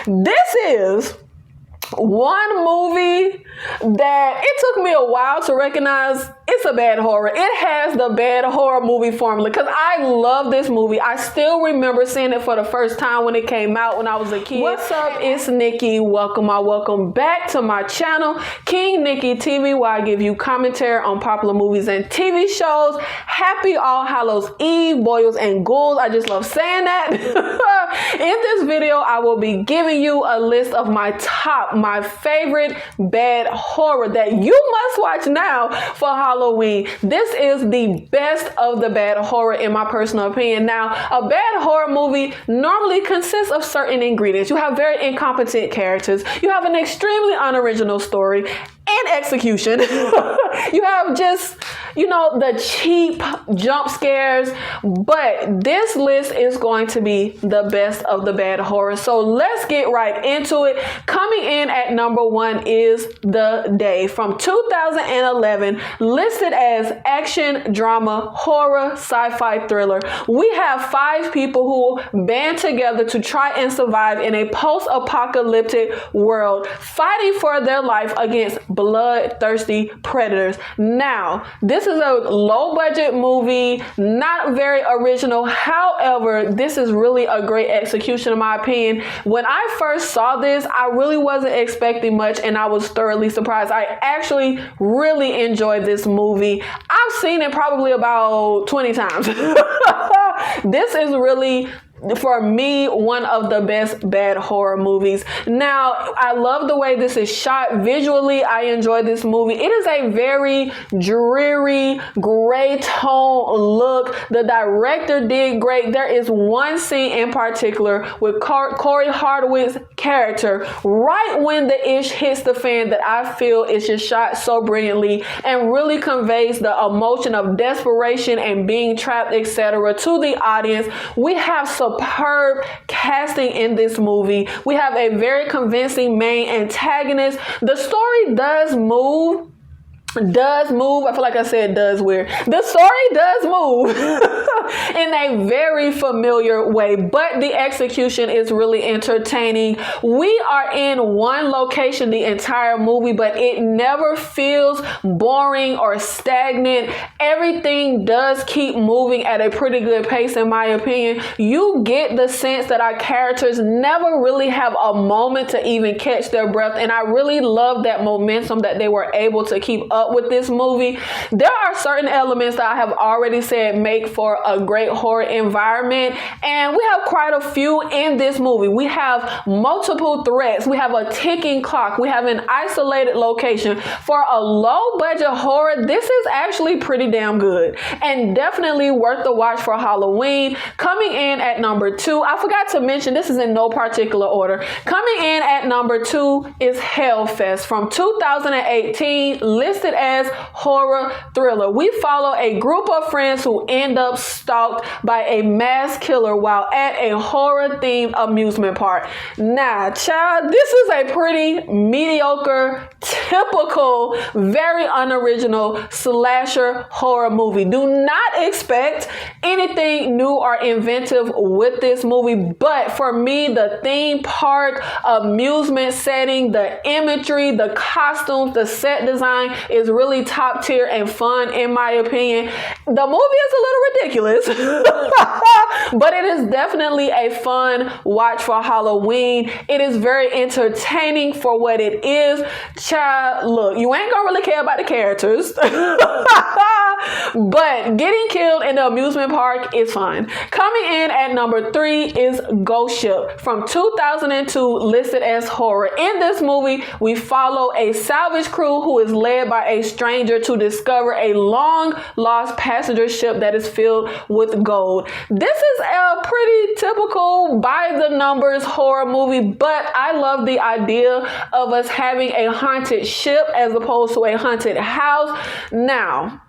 This is one movie that it took me a while to recognize it's a bad horror. It has the bad horror movie formula because I love this movie. I still remember seeing it for the first time when it came out when I was a kid. What's up? It's Nikki. Welcome back to my channel, King Nikki TV, where I give you commentary on popular movies and TV shows. Happy All Hallows Eve, boys and ghouls. I just love saying that. In this video, I will be giving you a list of my favorite bad horror that you must watch now for Halloween. This is the best of the bad horror in my personal opinion. Now, a bad horror movie normally consists of certain ingredients. You have very incompetent characters. You have an extremely unoriginal story and execution. You have just, the cheap jump scares, but this list is going to be the best of the bad horror. So let's get right into it. Coming in at number 1 is The Day from 2011, listed as action, drama, horror, sci-fi thriller. We have 5 people who band together to try and survive in a post-apocalyptic world, fighting for their life against bloodthirsty predators. Now, this is a low budget movie, not very original. However, this is really a great execution in my opinion. When I first saw this, I really wasn't expecting much and I was thoroughly surprised. I actually really enjoyed this movie. I've seen it probably about 20 times. This is really, for me, one of the best bad horror movies. Now, I love the way this is shot. Visually, I enjoy this movie. It is a very dreary, gray tone look. The director did great. There is one scene in particular with Corey Hardwick's character right when the ish hits the fan that I feel is just shot so brilliantly and really conveys the emotion of desperation and being trapped, etc. to the audience. We have superb casting in this movie. We have a very convincing main antagonist. The story does move. I feel like I said does weird. The story does move in a very familiar way, but the execution is really entertaining. We are in one location the entire movie, but it never feels boring or stagnant. Everything does keep moving at a pretty good pace in my opinion. You get the sense that our characters never really have a moment to even catch their breath, and I really love that momentum that they were able to keep up with this movie. There are certain elements that I have already said make for a great horror environment, and we have quite a few in this movie. We have multiple threats. We have a ticking clock. We have an isolated location. For a low budget horror, this is actually pretty damn good and definitely worth the watch for Halloween. Coming in at number 2, I forgot to mention, this is in no particular order. Coming in at number 2 is Hellfest from 2018, listed as horror thriller. We follow a group of friends who end up stalked by a mass killer while at a horror themed amusement park. Now, child, this is a pretty mediocre, typical, very unoriginal slasher horror movie. Do not expect anything new or inventive with this movie, but for me, the theme park, amusement setting, the imagery, the costumes, the set design is really top tier and fun in my opinion. The movie is a little ridiculous, but it is definitely a fun watch for Halloween. It is very entertaining for what it is. Child, look, you ain't gonna really care about the characters, but getting killed in the amusement park is fun. Coming in at number 3 is Ghost Ship from 2002, listed as horror. In this movie, we follow a salvage crew who is led by a stranger to discover a long lost passenger ship that is filled with gold. This is a pretty typical by the numbers horror movie, but I love the idea of us having a haunted ship as opposed to a haunted house. Now,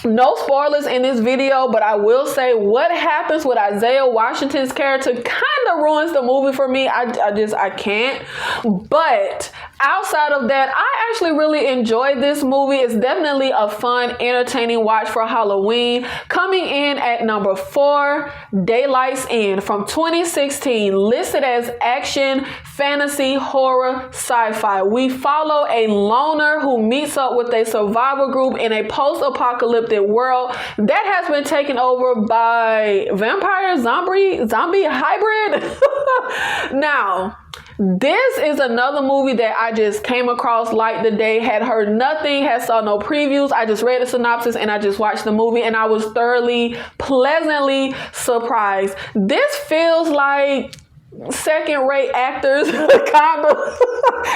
no spoilers in this video, but I will say what happens with Isaiah Washington's character kind of ruins the movie for me. I can't. But Outside of that, I actually really enjoyed this movie. It's definitely a fun, entertaining watch for Halloween. Coming in at number 4, Daylight's End from 2016, listed as action, fantasy, horror, sci-fi. We follow a loner who meets up with a survival group in a post-apocalyptic world that has been taken over by vampire zombie hybrid. Now, this is another movie that I just came across like the day, had heard nothing, had saw no previews. I just read the synopsis and I just watched the movie, and I was thoroughly, pleasantly surprised. This feels like second-rate actors, kind of.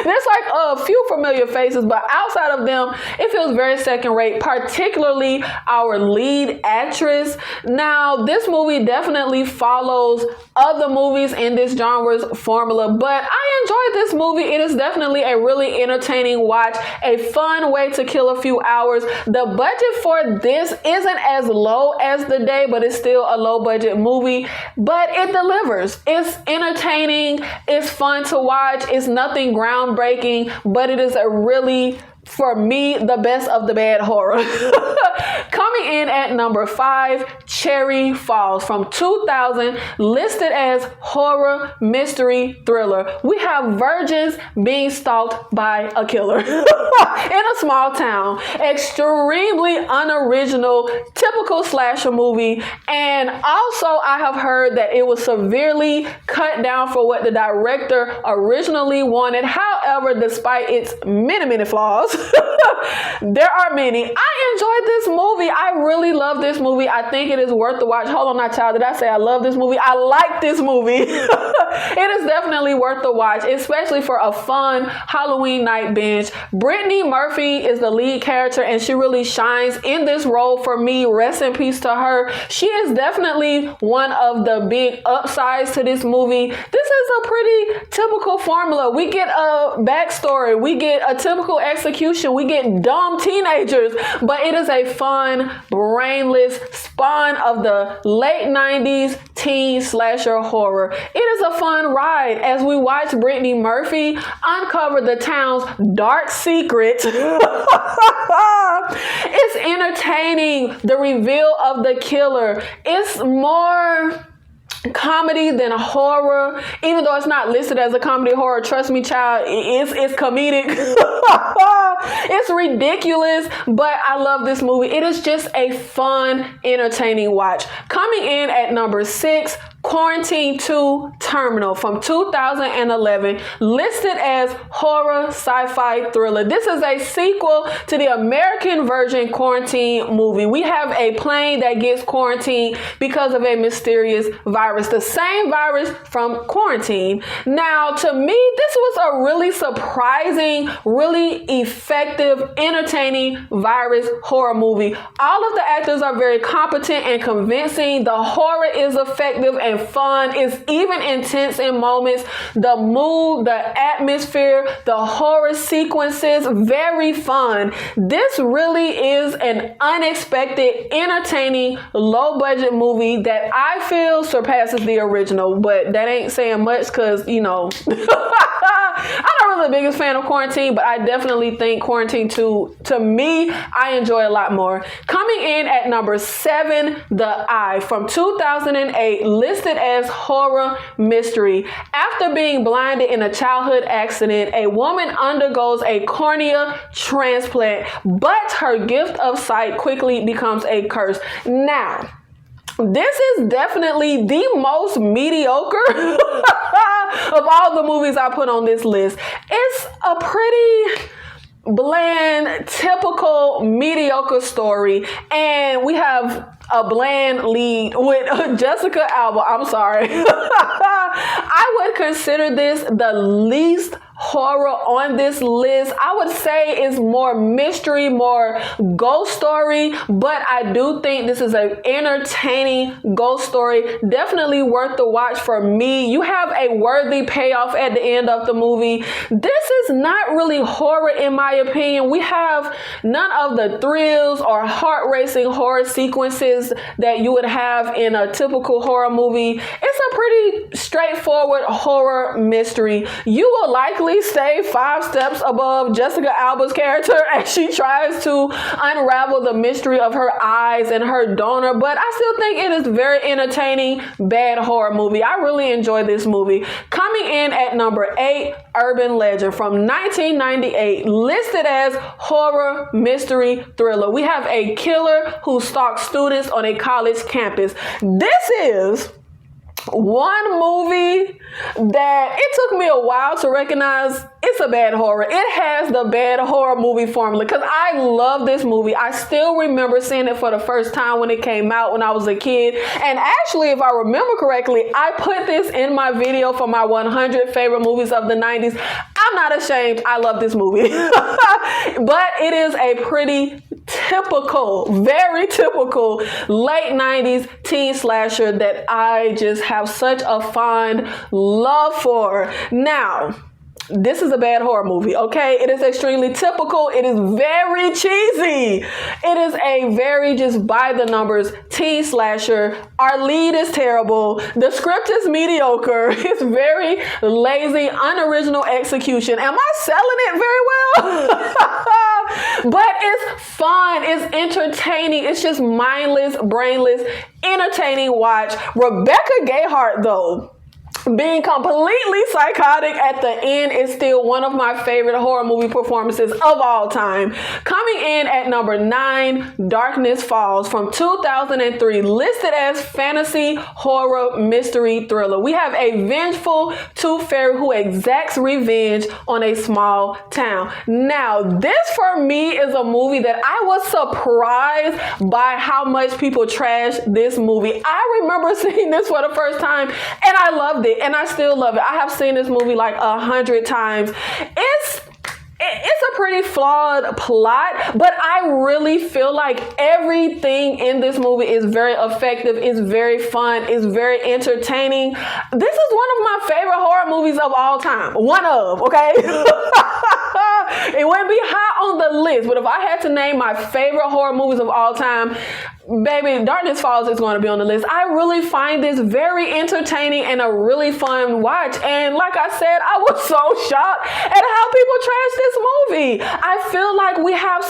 There's like a few familiar faces, but outside of them, it feels very second-rate, particularly our lead actress. Now, this movie definitely follows other movies in this genre's formula, but I enjoyed this movie. It is definitely a really entertaining watch, a fun way to kill a few hours. The budget for this isn't as low as The Day, but it's still a low-budget movie, but it delivers. It's entertaining, it's fun to watch, it's nothing groundbreaking, but it is a really, for me, the best of the bad horror. Coming in at number 5, Cherry Falls from 2000, listed as horror, mystery, thriller. We have virgins being stalked by a killer in a small town. Extremely unoriginal, typical slasher movie. And also, I have heard that it was severely cut down for what the director originally wanted. However, despite its many flaws, there are many. I enjoyed this movie. I really love this movie. I think it is worth the watch. Hold on, not child. Did I say I love this movie? I like this movie. It is definitely worth the watch, especially for a fun Halloween night binge. Brittany Murphy is the lead character, and she really shines in this role for me. Rest in peace to her. She is definitely one of the big upsides to this movie. This is a pretty typical formula. We get a backstory. We get a typical execution. We get dumb teenagers, but it is a fun, brainless spawn of the late 90s teen slasher horror. It is a fun ride as we watch Brittany Murphy uncover the town's dark secret. It's entertaining. The reveal of the killer. It's more comedy than horror, even though it's not listed as a comedy horror. Trust me, child, it's comedic. It's ridiculous, but I love this movie. It is just a fun, entertaining watch. Coming in at number 6, Quarantine 2 Terminal from 2011, listed as horror, sci-fi, thriller. This is a sequel to the American version Quarantine movie. We have a plane that gets quarantined because of a mysterious virus, the same virus from Quarantine. Now, to me, this was a really surprising, really effective, entertaining virus horror movie. All of the actors are very competent and convincing. The horror is effective and fun. It's even intense in moments. The mood, the atmosphere, the horror sequences, very fun. This really is an unexpected, entertaining, low-budget movie that I feel surpasses the original, but that ain't saying much because, you know, I'm not really the biggest fan of Quarantine, but I definitely think Quarantine 2, to me, I enjoy a lot more. Coming in at number 7, The Eye from 2008, listed as horror mystery. After being blinded in a childhood accident, a woman undergoes a cornea transplant, but her gift of sight quickly becomes a curse. Now, this is definitely the most mediocre of all the movies I put on this list. It's a pretty bland, typical, mediocre story, and we have a bland lead with Jessica Alba. I'm sorry. I would consider this the least horror on this list. I would say it's more mystery, more ghost story, but I do think this is an entertaining ghost story. Definitely worth the watch for me. You have a worthy payoff at the end of the movie. This is not really horror in my opinion. We have none of the thrills or heart-racing horror sequences that you would have in a typical horror movie. It's a pretty straightforward horror mystery. You will likely definitely stay 5 steps above Jessica Alba's character as she tries to unravel the mystery of her eyes and her donor, but I still think it is very entertaining bad horror movie. I really enjoy this movie. Coming in at number 8, Urban Legend from 1998, listed as horror mystery thriller. We have a killer who stalks students on a college campus. This is one movie that it took me a while to recognize it's a bad horror. It has the bad horror movie formula because I love this movie. I still remember seeing it for the first time when it came out when I was a kid. And actually, if I remember correctly, I put this in my video for my 100 favorite movies of the 90s. I'm not ashamed. I love this movie. But it is a pretty typical, very typical late 90s teen slasher that I just have such a fond love for. Now, this is a bad horror movie, okay? It is extremely typical. It is very cheesy. It is a very just by the numbers teen slasher. Our lead is terrible. The script is mediocre. It's very lazy, unoriginal execution. Am I selling it very well? But it's fun. It's entertaining. It's just mindless, brainless, entertaining watch. Rebecca Gayheart, though, being completely psychotic at the end is still one of my favorite horror movie performances of all time. Coming in at number 9, Darkness Falls from 2003, listed as fantasy horror mystery thriller. We have a vengeful tooth fairy who exacts revenge on a small town. Now, this for me is a movie that I was surprised by how much people trash this movie. I remember seeing this for the first time and I loved it. And I still love it. I have seen this movie like 100 times. It's a pretty flawed plot, but I really feel like everything in this movie is very effective, is very fun, is very entertaining. This is one of my favorite horror movies of all time. One of, okay? It wouldn't be high on the list, but if I had to name my favorite horror movies of all time, baby, Darkness Falls is going to be on the list. I really find this very entertaining and a really fun watch. And like I said, I was so shocked at how people trash this movie. I feel like we have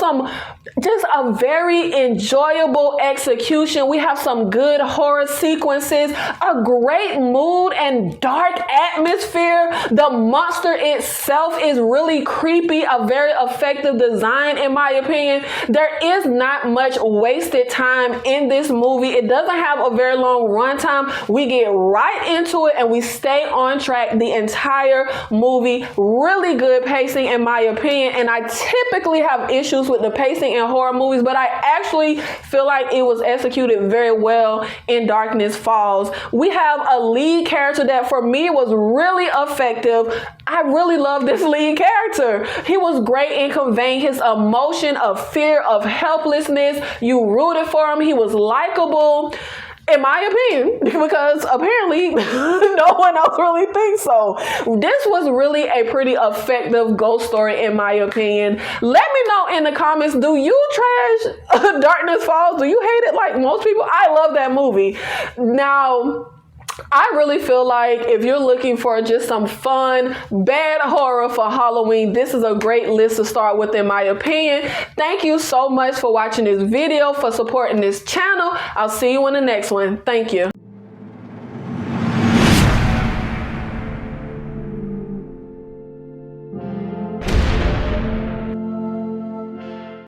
just a very enjoyable execution. We have some good horror sequences, a great mood and dark atmosphere. The monster itself is really creepy, a very effective design in my opinion. There is not much wasted time in this movie. It doesn't have a very long runtime. We get right into it and we stay on track the entire movie. Really good pacing in my opinion, and I typically have issues with the pacing in horror movies, but I actually feel like it was executed very well in Darkness Falls. We have a lead character that for me was really effective. I really love this lead character. He was great in conveying his emotion of fear, of helplessness. You rooted for him. He was likable, in my opinion, because apparently no one else really thinks so. This was really a pretty effective ghost story, in my opinion. Let me know in the comments, do you trash Darkness Falls? Do you hate it like most people? I love that movie. Now, I really feel like if you're looking for just some fun, bad horror for Halloween, this is a great list to start with, in my opinion. Thank you so much for watching this video, for supporting this channel. I'll see you in the next one. Thank you.